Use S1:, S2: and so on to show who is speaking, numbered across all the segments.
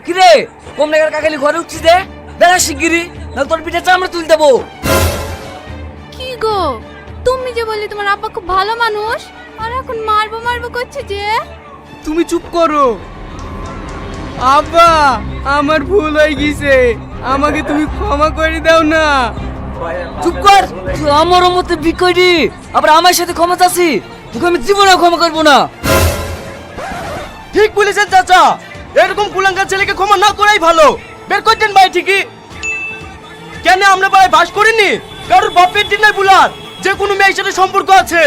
S1: কিরে কম নাগার কাকালি ঘরে উঠছিস দে বেড়া শিগগিরি না তোর পিঠে চামড়া তুলে দেবো।
S2: কি গো তুমি যে বললে তোমার আব্বা খুব ভালো মানুষ আর এখন মারবো মারবো করছে যে।
S3: তুমি চুপ করো। আব্বা আমার ভুল হয়ে গেছে, আমাকে তুমি ক্ষমা করে দাও না।
S1: চুপ কর, তুই আমার মতে বিকরি আবার আমার সাথে ক্ষমা চাচ্ছি, তোকে আমি জীবনে ক্ষমা করবো না।
S4: ঠিক বলেছেন চাচা, এরকম কুলাঙ্গার ছেলেকে ক্ষমা না করাই ভালো। বের করতেন ভাই ঠিকই, কেন আমরা ভাই বাস করিনি কারোর বাপের দিন নাই বুলার যে কোনো মেয়ের সাথে সম্পর্ক আছে।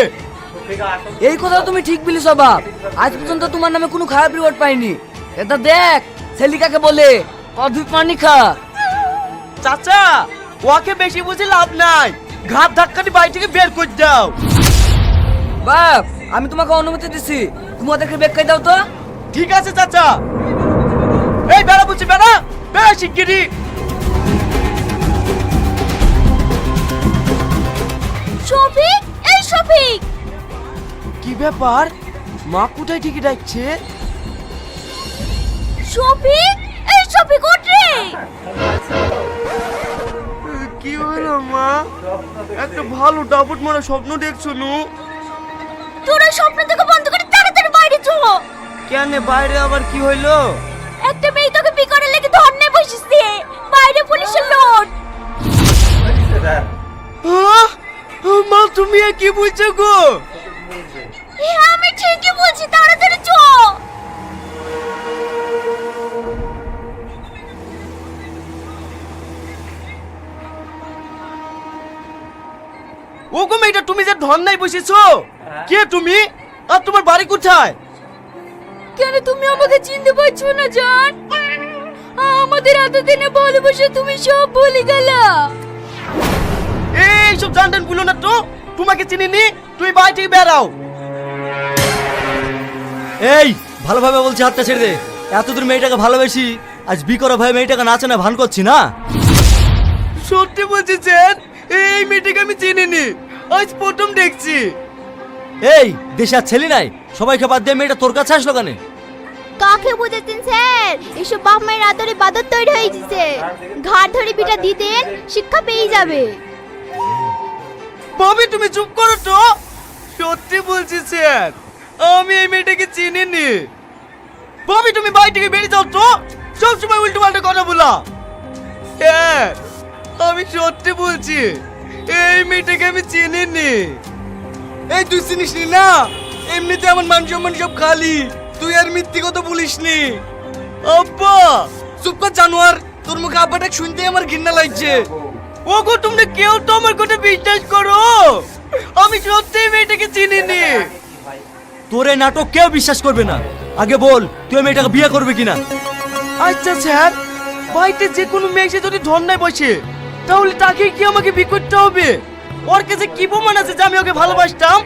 S1: এই কথা তুমি ঠিক বলিস বাপ, আজ পর্যন্ত তোমার নামে কোনো খারাপ রিপোর্ট পাইনি। এটা দেখ ছেলিকাকে বলে কদুই পানি খা।
S4: চাচা ওকে বেশি বুঝে লাভ নাই, ঘাট ধাক্কাটি বাড়ি থেকে বের করে দাও।
S1: বাপ আমি তোমাকে অনুমতি দিছি, তুমি ওদেরকে বেকাই দাও তো।
S4: ঠিক আছে চাচা, এই বেড়া বুঝছি বেড়া বেড়া শিগগিরি।
S2: শফিক, এই শফিক,
S4: কি ব্যাপার, মা কোথায় ঠিকই ডাকছে?
S2: শফিক, এই শফিক ওঠ রে।
S4: কি হলো মা, একটা ভালো ডাবট মারা স্বপ্ন দেখছো নু?
S2: তোর এই স্বপ্ন থেকে বন্ধ করে তাড়াতাড়ি বাইরে চল।
S4: কেন বাইরে আবার কি হইলো?
S2: একটা মেয়ে তোকে বিকরের লেগে ধরনে বসিছে, বাইরে পুলিশের লোড।
S4: মা তুমি এ কি বলছো গো?
S2: হ্যাঁ আমি ঠিকই বলছি, তাড়াতাড়ি চল।
S4: ও গো মেয়েটা, তুমি যে ধর্নায় বসেছো, কে তুমি আর তোমার বাড়ি কোথায়?
S2: কেন তুমি আমাকে চিনতে পারছো না জান? আমাদের এতদিনে ভালোবাসা তুমি সব ভুলে গেলা।
S4: এই সব জানতেন বলো না তো, তোমাকে চিনিনি, তুমি বাড়ি থেকে বেরাও।
S5: এই ভালোভাবে বলছি, হাতটা ছেড়ে দে। এতদূর মেয়েটাকে ভালোবেসি, আজ বিকরা ভয়ে মেয়েটাকে নাচে না ভান করছি না।
S4: সত্যি বলছি স্যার, এই মেয়েটাকে আমি চিনিনি, আজ প্রথম দেখছি।
S5: এই দেশে আর ছেলে নাই, সবাইকে বাদ দিয়ে মেয়েটা তোর কাছে আসলো কেন?
S2: কাকে বুঝাচ্ছেন স্যার? এসব বাপ মায়ের আদরে বাদর তৈরি হয়ে গেছে, ঘাট ধরে পিটা দিতেন শিক্ষা পেয়ে যাবে।
S4: ভাবি তুমি চুপ করো তো, সত্যি বলছি স্যার, আমি এই মেয়েটাকে চিনিনি। ভাবি তুমি বাড়ি থেকে বেরিয়ে যাও তো, সবসময় উল্টো পাল্টা কথা বলা। হ্যাঁ আমি সত্যি বলছি, এই মেয়েটাকে আমি চিনিনি। এই তুই চিনিস নি না, এমনিতে আমার মান সম্মান সব খালি, তুই আর মিথ্যে কথা বলিস নি। আব্বা চুপ কর জানোয়ার, তোর মুখে আব্বাটা শুনতে আমার ঘৃণা লাগছে। ওগো তোমরা কেউ তো আমার কথা বিশ্বাস করো, আমি সত্যি মেয়েটাকে চিনিনি।
S5: তোর এই নাটক কেউ বিশ্বাস করবে না। আগে বল তুই ওই মেয়েটাকে বিয়ে করবে কিনা?
S4: আচ্ছা স্যার, বাড়িতে যে কোনো মেয়ে এসে যদি ধর্নায় বসে, তাহলে তাকে কি আমাকে বিয়ে করতে হবে? ওর কাছে কি প্রমাণ আছে যে আমি ওকে ভালোবাসতাম?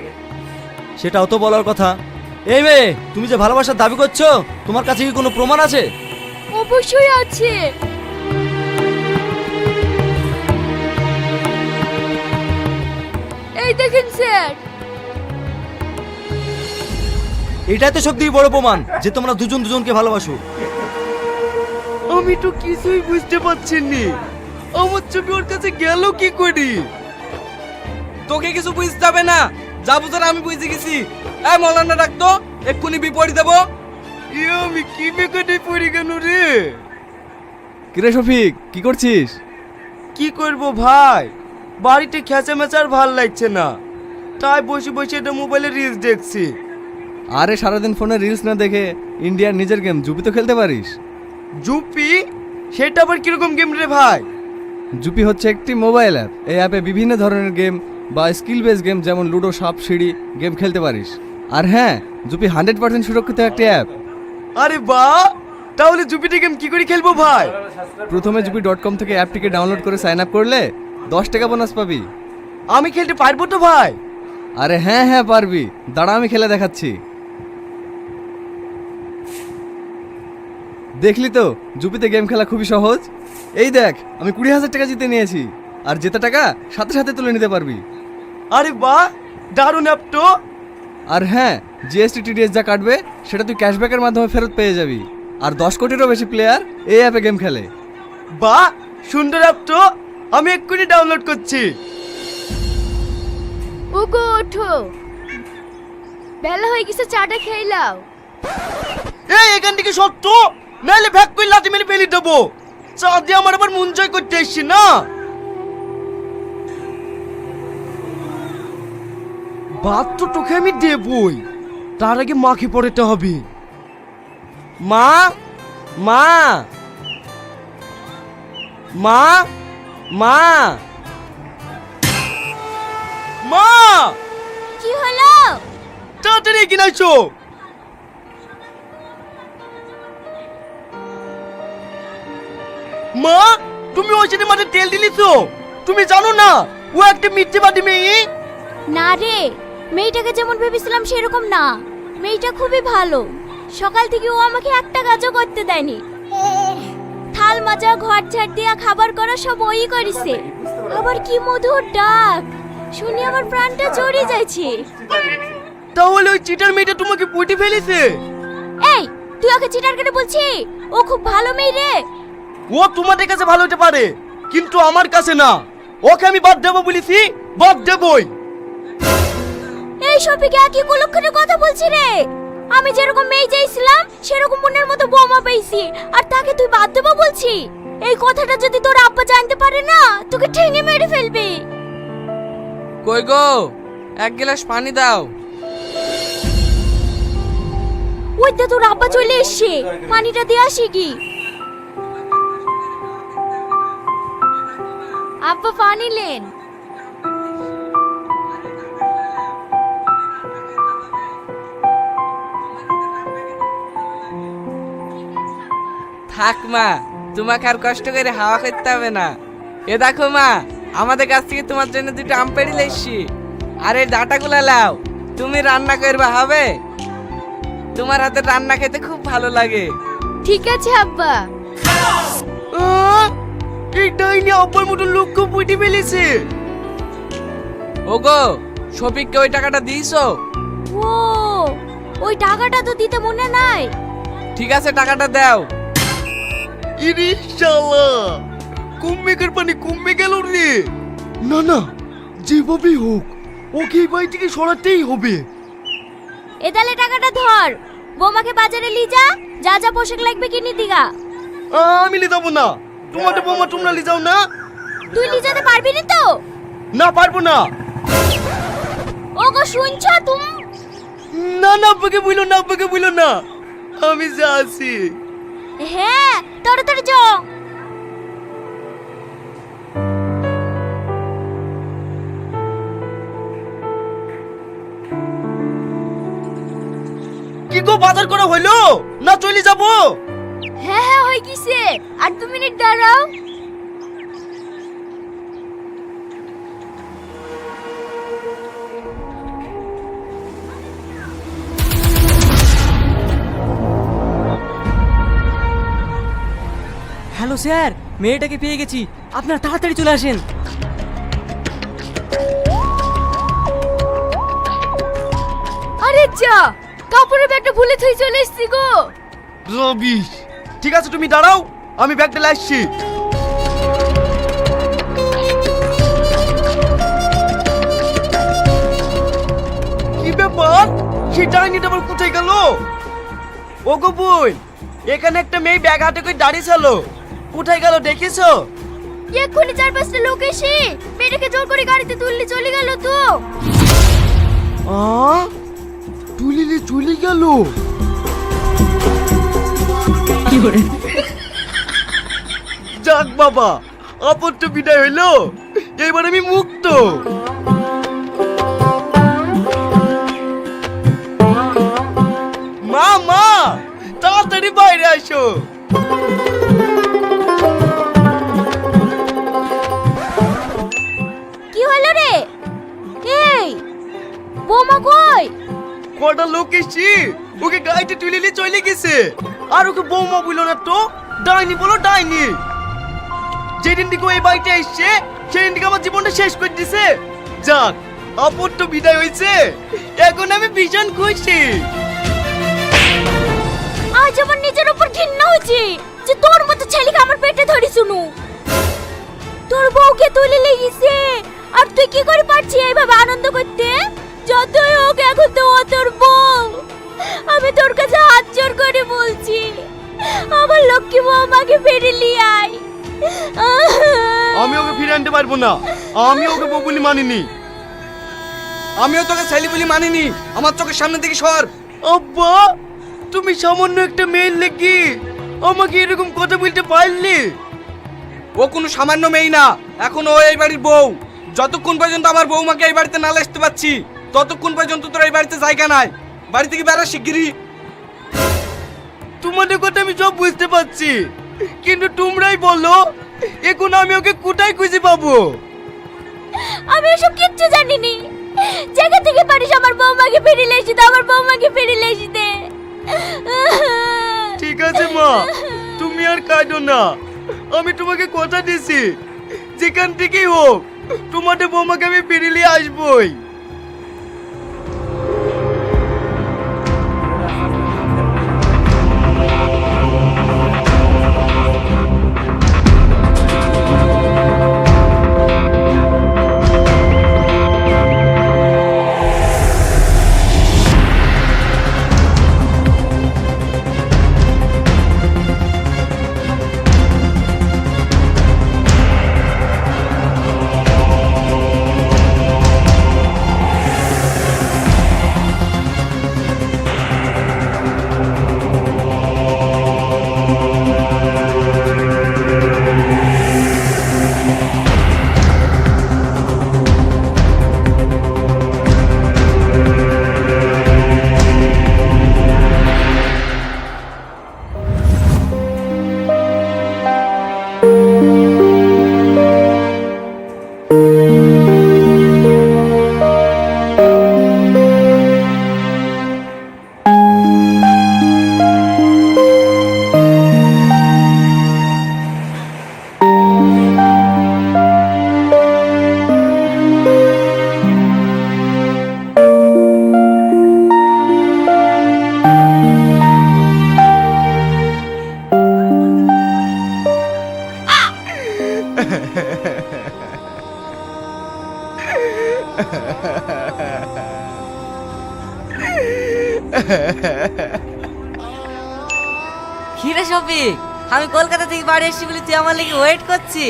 S5: সেটাও তো বলার কথা। এই মেয়ে, তুমি যে ভালোবাসার দাবি করছো, তোমার কাছে কি কোনো প্রমাণ আছে?
S2: অবশ্যই আছে। এই দেখেন স্যার।
S5: এটাই তো সত্যিই বড় প্রমাণ যে তোমরা দুজন দুজনকে ভালোবাসো।
S4: আমি তো কিছুই বুঝতে পারছি নি, আমার চোখে ওর কাছে গেল কি করি?
S3: তোকে কিছু বুঝতে হবে না, যা বুঝার আমি বুঝে গেছি। এই মৌলানা ডাকতো, এক্ষুনি বিপরীত দেবো।
S4: আমি কি বেকারে পড়ে গেল রে?
S3: কিরে শফিক, কি করছিস?
S4: কি করব ভাই, বাড়িতে খেঁচা মেচার ভাল লাগছে না, তাই বসে বসে এটা মোবাইলে রিলস দেখছি।
S3: আরে সারাদিন ফোনে রিলস না দেখে ইন্ডিয়ার নিজের গেম জুপি তো খেলতে পারিস।
S4: জুপি? সেটা আবার কিরকম গেম রে ভাই?
S3: জুপি হচ্ছে একটি মোবাইল অ্যাপ। এই অ্যাপে বিভিন্ন ধরনের গেম বা স্কিল বেস গেম যেমন লুডো, সাপ সিঁড়ি গেম খেলতে পারিস। আর হ্যাঁ, জুপি 100% সুরক্ষিত একটি অ্যাপ।
S4: আরে বাহ, তাহলে জুপিটি গেম কি করে খেলবো ভাই?
S3: প্রথমে জুপি.com থেকে অ্যাপটিকে ডাউনলোড করে সাইন আপ করলে 10 টাকা বোনাস পাবি।
S4: আমি খেলতে পারবো তো ভাই?
S3: আরে হ্যাঁ হ্যাঁ পারবি, দাঁড়া আমি খেলে দেখাচ্ছি। দেখলি তো, জুপিতে গেম খেলা খুবই সহজ। এই দেখ, আমি 20,000 টাকা জিতে নিয়েছি, আর জেতা টাকা সাথে সাথে তুলে নিতে পারবি।
S4: আরে বাহ, দারুণ অ্যাপ তো।
S3: আর হ্যাঁ, জিএসটি টিডিএস যা কাটবে সেটা তুই ক্যাশব্যাকের মাধ্যমে ফেরত পেয়ে যাবি। আর 10 কোটিরও বেশি প্লেয়ার এই অ্যাপে গেম খেলে।
S4: বাহ, সুন্দর অ্যাপ তো, আমি এক্ষুনি ডাউনলোড করছি।
S2: ওগো ওঠো, বেলা হয়ে গেছে, চাটা খেয়ে লাও।
S4: এই এখান থেকে সত্য, নাহলে ভ্যাক করে লাথি মেরে ফেলে দেবো। চা দিয়ে আমার আবার মন জয় করতে এসছি না। ভাত তো তোকে আমি দেবই, তার আগে মাকে পড়াতে হবে। মা, মা, মা, মা, মা,
S2: কি হলো?
S4: তাড়াতাড়ি এগিয়ে আসো। মা, তুমি ওই সাথে মাঝে তেল দিলিছো? তুমি জানো না ও একটা মিথ্যেবাদী মেয়ে?
S2: না রে, মেয়েটাকে যেমন ভেবেছিলাম সেরকম না। মেয়েটা খুবই ভালো। সকাল থেকে ও আমাকে একটা কাজও করতে দেয়নি। থাল মাজা, ঘর ঝাড় দিয়া, খাবার করা সব ওই করেছে। আবার কি মধুর ডাক, শুনে আমার প্রাণটা জড়িয়ে যাচ্ছে।
S4: তাহলে ওই চিটার মেয়েটা তোমাকে পটি ফেলেছে?
S2: এই, তুই ওকে চিটার কেন বলছি? ও খুব ভালো মেয়ে রে।
S4: ও তোমাদের কাছে ভালো হতে পারে, কিন্তু আমার কাছে না। ওকে আমি বাদ দেবো বলেছি, বাদ দেবই।
S2: এই শফিকে কি কুলক্ষণে কথা বলছি রে? আমি যেরকম মেয়ে চাইছিলাম সেরকম মনের মতো বৌমা পেয়েছি, আর তাকে তুই বাদ দেবো বলছি? এই কথাটা যদি তোর আব্বা জানতে পারে না, তোকে ঠেঙে মেরে ফেলবে।
S6: কই গো, এক গ্লাস পানি দাও।
S2: ওই তো তোর আব্বা চলে এসছে, পানিটা দিয়ে আসি কি। আব্বা পানি লেন।
S6: থাক মা, তোমাকে আর কষ্ট করে হাওয়া করতে হবে না। এ দেখো মা, আমাদের কাছ থেকে তোমার জন্য দুটো আম পেড়ে এসছি। আর এই ডাঁটাগুলো লাও, তুমি রান্না করবে হবে? তোমার হাতের রান্না খেতে খুব ভালো লাগে।
S2: ঠিক আছে আব্বা।
S4: এই ডাইনি আব্বার মতো লোককে পটি ফেলেছে।
S6: ওগো, শফিককে ওই টাকাটা দিয়েছো?
S2: ও, ওই টাকাটা তো দিতে মনে নাই।
S6: ঠিক আছে, টাকাটা দাও।
S4: ইরে শালা, কমবে পানি কমবে গেল রে। না না, যেভাবেই হোক ওকে এই বাড়ি থেকে সরাতেই হবে।
S2: এ তাহলে টাকাটা ধর, বৌমাকে বাজারে নিয়ে যা, যা যা পোশাক লাগবে কিনে দিগা।
S4: আমি নিয়ে যাবো না, তোমাদের বৌমা তোমরা নিয়ে যাও না।
S2: তুই নিয়ে যেতে পারবি না তো?
S4: না পারবো না।
S2: ওগো শুনছ তুমি?
S4: না না, আব্বাকে বইলো না, আব্বাকে বইলো না, আমি যাচ্ছি।
S2: হ্যাঁ, তাড়াতাড়ি যাও।
S4: কি গো, বাজার করা হইলো না চলে যাবো?
S2: হ্যাঁ হ্যাঁ, হয়ে গেছে, আর 2 মিনিট দাঁড়াও।
S1: হ্যালো স্যার, মেয়েটাকে পেয়ে গেছি, আপনারা তাড়াতাড়ি চলে আসেন।
S2: আরে যা, কাপড়ের ব্যাগটা ভুলে থই চলে এসেছি গো।
S4: রবিশ, ঠিক আছে তুমি দাঁড়াও, আমি ব্যাগটা নিয়ে আসছি। কি ব্যাপার, সেই ডাইনিটা আবার কোথায় গেল? ওগো বই, এখানে একটা মেয়ে ব্যাগ হাতে করে দাঁড়িয়ে ছিল, কোথায় গেল দেখেছো?
S2: এক্ষুনি 4-5টা লোক এসে মেয়েটাকে জোর করে গাড়িতে তুললে চলে গেল তো।
S4: তুলিলে চলে গেল? যাক বাবা, আপদ তো বিদায় হইলো, এবার আমি মুক্ত। মা মা, তাড়াতাড়ি বাইরে আসো।
S2: কি হলো রে? এই, বৌমা কই?
S4: কটা লোক এসছি, ওকে গাড়িতে তুলে নিয়ে চলে গেছে। আর ওকে বৌমা বললো না তো, ডাইনি বলো ডাইনি। যেদিন থেকে ওই বাড়িতে এসছে সেদিন থেকে আমার জীবনটা শেষ করে দিছে। যাক, অপর তো বিদায় হয়েছে, এখন আমি ভীষণ খুশি।
S2: আজ আমার নিজের উপর ঘৃণা হচ্ছে যে তোর মতো ছেলেকে আমার পেটে ধরি শুনু। তোর বউকে তুলে লেগেছে আর তুই কি করে পারছিস এইভাবে আনন্দ করতে? যতই হোক এখন তো ও তোর বউ। আমি তোর কাছে হাত জোর করে বলছি, আমার লক্ষ্মী বউ আমাকে ফিরে নিয়ে আয়।
S4: আমি ওকে ফিরে আনতে পারবো না, আমি ওকে বউ বলে মানিনি।
S6: আমিও তোকে ছেলে বলি মানিনি, আমার চোখের সামনে থেকে সর।
S4: আব্বা, তুমি সামান্য একটা মেয়ের লেগে আমাকে এরকম কথা বলতে পারলে?
S6: ও কোনো সামান্য মেয়ে না, এখন ও এই বাড়ির বউ। যতক্ষণ পর্যন্ত আমার বউমাকে এই বাড়িতে না আসতে পারছি ততক্ষণ পর্যন্ত তোর এই বাড়িতে জায়গা নাই। বাড়ি থেকে বেড়া শিগগিরই।
S4: তোমাদের কথা আমি সব বুঝতে পারছি, কিন্তু তোমরাই বলো এখন আমি ওকে কোথায় খুঁজে পাবো?
S2: আমি এসব কিচ্ছু জানিনি। জায়গা থেকে পারিস আমার বউমাকে ফিরে লেসি দে, আমার বউমাকে ফিরে লেসি দে।
S4: ঠিক আছে মা, তুমি আর কাঁদো না। আমি তোমাকে কথা দিছি, যেখান থেকেই হোক তোমাদের বৌমাকে আমি ফিরে নিয়ে আসবোই।
S1: কিরে শফিক, আমি কলকাতা থেকে বাড়ি এসেছি বলে তুই আমার লেগে ওয়েট করছি?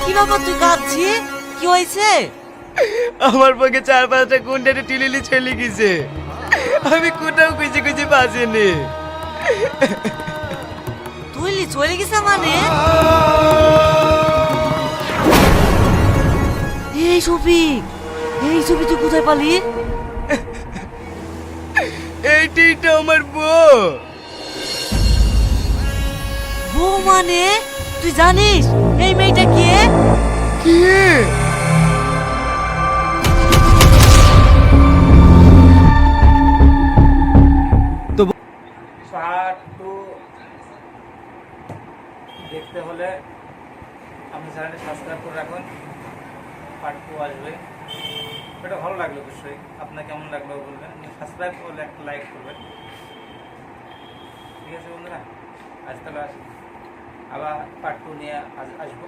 S1: কি ব্যাপার, তুই কাঁদছিস? কি হয়েছে?
S4: আমার পক্ষে 4-5টা গুন্ডারে টিলিলি চলে গেছে, আমি কোথাও খুঁজে খুঁজে পাচ্ছিনি।
S1: তুই চলে গেছে মানে? এই শফিক, এই ছবি তুই কোথায় পালি?
S4: এইটাই তো আমার বউ।
S1: বউ মানে? তুই জানিস এই মেয়েটা কে?
S4: কি?
S7: দেখতে হলে আপনি চ্যানেলটি সাবস্ক্রাইব করে রাখুন। পার্ট 2 আসবে। এটা ভালো লাগলো অবশ্যই, আপনার কেমন লাগলো বলবেন। সাবস্ক্রাইব করলে একটা লাইক করবেন। ঠিক আছে বন্ধুরা, আজ তাহলে আসি, আবার পার্ট 2 নিয়ে আসবো।